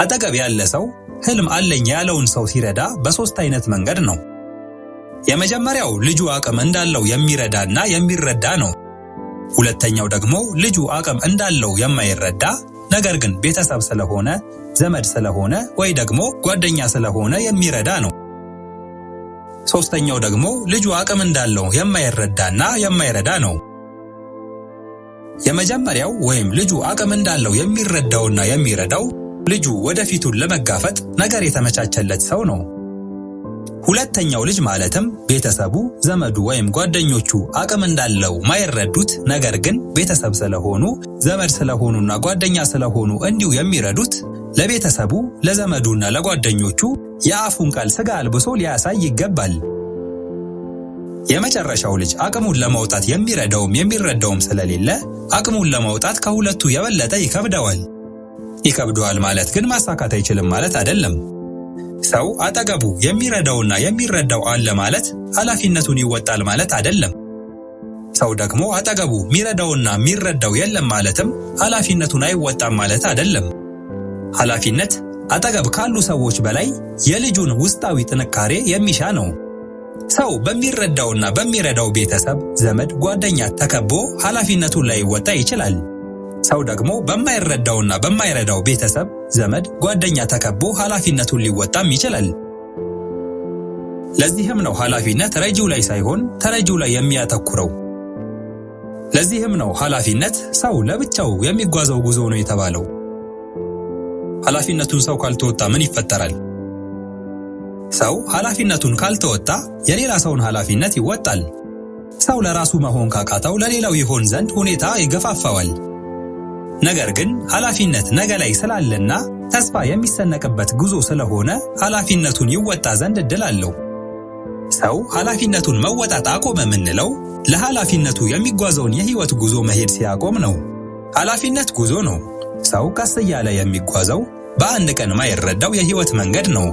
አጠገብ ያለ ሰው ህልም አለኝ ያለውን ሰው ሲረዳ በሶስት አይነት መንገድ ነው። የመጀመሪያው ልጁ አቅም እንዳለው የሚረዳና የሚረዳ ነው። ሁለተኛው ደግሞ ልጁ አቅም እንዳለው የማይረዳ ነገር ግን ቤተሰብ ስለሆነ፣ ዘመድ ስለሆነ ወይ ደግሞ ጓደኛ ስለሆነ የሚረዳ ነው። ሶስተኛው ደግሞ ልጁ አቅም እንዳለው የማይረዳና የማይረዳ ነው። የመጀመሪያው ወይም ልጁ አቅም እንዳለው የሚረዳውና የሚረዳው ልጁ ወደፊቱን ለመጋፈጥ ነገር የተመቻቸለት ሰው ነው። ሁለተኛው ልጅ ማለትም ቤተሰቡ፣ ዘመዱ ወይም ጓደኞቹ አቅም እንዳለው ማይረዱት ነገር ግን ቤተሰብ ስለሆኑ፣ ዘመድ ስለሆኑና ጓደኛ ስለሆኑ እንዲሁ የሚረዱት ለቤተሰቡ፣ ለዘመዱና ለጓደኞቹ የአፉን ቃል ስጋ አልብሶ ሊያሳይ ይገባል። የመጨረሻው ልጅ አቅሙን ለማውጣት የሚረዳውም የሚረዳውም ስለሌለ አቅሙን ለማውጣት ከሁለቱ የበለጠ ይከብደዋል። ይከብደዋል ማለት ግን ማሳካት አይችልም ማለት አይደለም። ሰው አጠገቡ የሚረዳውና የሚረዳው አለ ማለት ኃላፊነቱን ይወጣል ማለት አይደለም። ሰው ደግሞ አጠገቡ የሚረዳውና የሚረዳው የለም ማለትም ኃላፊነቱን አይወጣም ማለት አይደለም። ኃላፊነት አጠገብ ካሉ ሰዎች በላይ የልጁን ውስጣዊ ጥንካሬ የሚሻ ነው። ሰው በሚረዳውና በሚረዳው ቤተሰብ፣ ዘመድ፣ ጓደኛ ተከቦ ኃላፊነቱን ላይወጣ ይችላል። ሰው ደግሞ በማይረዳውና በማይረዳው ቤተሰብ፣ ዘመድ፣ ጓደኛ ተከቦ ኃላፊነቱን ሊወጣም ይችላል። ለዚህም ነው ኃላፊነት ረጂው ላይ ሳይሆን ተረጂው ላይ የሚያተኩረው። ለዚህም ነው ኃላፊነት ሰው ለብቻው የሚጓዘው ጉዞ ነው የተባለው። ኃላፊነቱን ሰው ካልተወጣ ምን ይፈጠራል? ሰው ኃላፊነቱን ካልተወጣ የሌላ ሰውን ኃላፊነት ይወጣል። ሰው ለራሱ መሆን ካቃተው ለሌላው ይሆን ዘንድ ሁኔታ ይገፋፋዋል። ነገር ግን ኃላፊነት ነገ ላይ ስላለና ተስፋ የሚሰነቅበት ጉዞ ስለሆነ ኃላፊነቱን ይወጣ ዘንድ እድል አለው። ሰው ኃላፊነቱን መወጣት አቆመ የምንለው ለኃላፊነቱ የሚጓዘውን የህይወት ጉዞ መሄድ ሲያቆም ነው። ኃላፊነት ጉዞ ነው። ሰው ቀስ እያለ የሚጓዘው በአንድ ቀን ማይረዳው የህይወት መንገድ ነው።